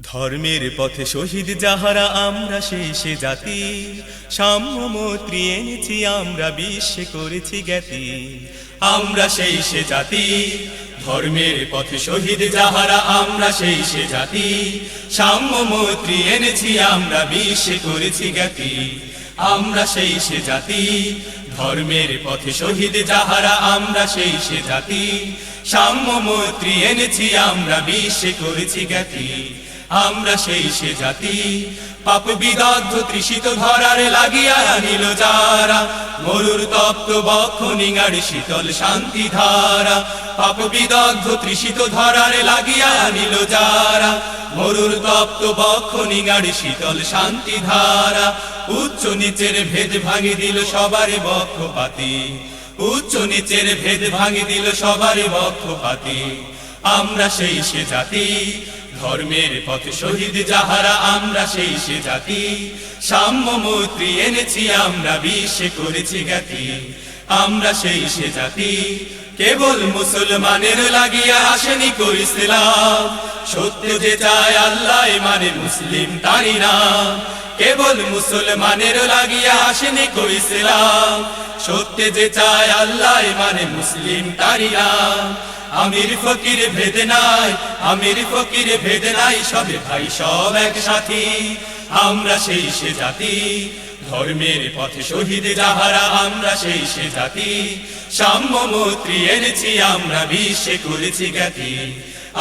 ধর্মের পথে শহীদ যাহারা আমরা সেই সে জাতি, সাম্য মৈত্রী এনেছি আমরা বিশ্বে করেছি জ্ঞাতি। আমরা সেই সে জাতি, ধর্মের পথে শহীদ যাহারা আমরা সেই সে জাতি, সাম্য মৈত্রী এনেছি আমরা বিশ্বে করেছি জ্ঞাতি। আমরা সেই সে জাতি, ধর্মের পথে শহীদ যাহারা আমরা সেই সে জাতি, সাম্য মৈত্রী এনেছি আমরা বিশ্বে করেছি জ্ঞাতি। আমরা সেই সে জাতি, পাপ বিদগ্ধ তৃষিত ধরারে লাগিয়া আনিল যারা, মরুর তপ্ত বক্ষ নিঙাড়ি শীতল শান্তি ধারা। পাপ বিদগ্ধ তৃষিত ধরারে লাগিয়া আনিল যারা, মরুর তপ্ত বক্ষ নিঙাড়ি শীতল শান্তি ধারা। উচ্চ নিচের ভেদ ভাঙি দিল সবার বক্ষপাতি, উচ্চ নিচের ভেদ ভাঙি দিল সবার বক্ষপাতি। আমরা সেই সে জাতি, ধর্মের পথে শহীদ যাহারা আমরা সেই সে জাতি, সাম্য মৈত্রী এনেছি আমরা বিশ্বে করেছি জ্ঞাতি। আমরা সেই সে জাতি, কেবল মুসলমানের লাগিয়া আসেনি কো ইসলাম, সত্য যে চায় আল্লাহ মানে মুসলিম তারি নাম। কেবল মুসলমানের লাগিয়া আসেনি কো ইসলাম, সত্য যে চায় আল্লাহ মানে মুসলিম তারি নাম। আমির ফকির ভেদ নাই, আমির ফকির ভেদ নাই, সবে ভাই সব এক সাথী। আমরা সেই সে জাতি, ধর্মের পথে শহীদ যাহারা আমরা সেই সে জাতি, সাম্য মৈত্রী এনেছি আমরা বিশ্বে করেছি জ্ঞাতি।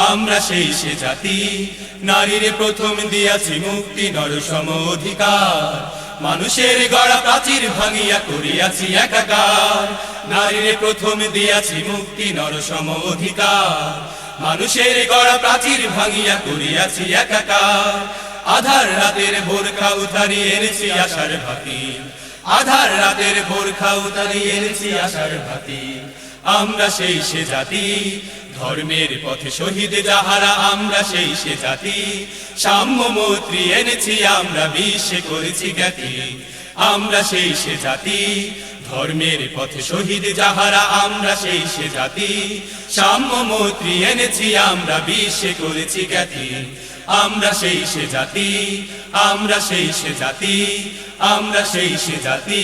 আমরা সেই সে জাতি, নারীর প্রথম দিয়াছি মুক্তি নর সম অধিকার, মানুষের গড়া প্রাচীর ভাঙিয়া করিয়াছি একাকার। নারীর প্রথম দিয়াছি মুক্তি নর সম অধিকার, মানুষের গড়া প্রাচীর ভাঙিয়া করিয়াছি একাকার। আধার রাতের বোরখা উতারি এনেছি আশার ভাতি, আধার রাতের বোরখা উতারি এনেছি আশার ভাতি। আমরা সেই সে জাতি, ধর্মের পথে শহীদ যাহারা আমরা সেই সে জাতি, সাম্য মৈত্রী এনেছি আমরা বিশ্বে করেছি জ্ঞাতি। আমরা সেই সে জাতি, ধর্মের পথে শহীদ যাহারা আমরা সেই সে জাতি, সাম্য মৈত্রী এনেছি আমরা বিশ্বে করেছি জ্ঞাতি। আমরা সেই সে জাতি, আমরা সেই সে জাতি, আমরা সেই সে জাতি।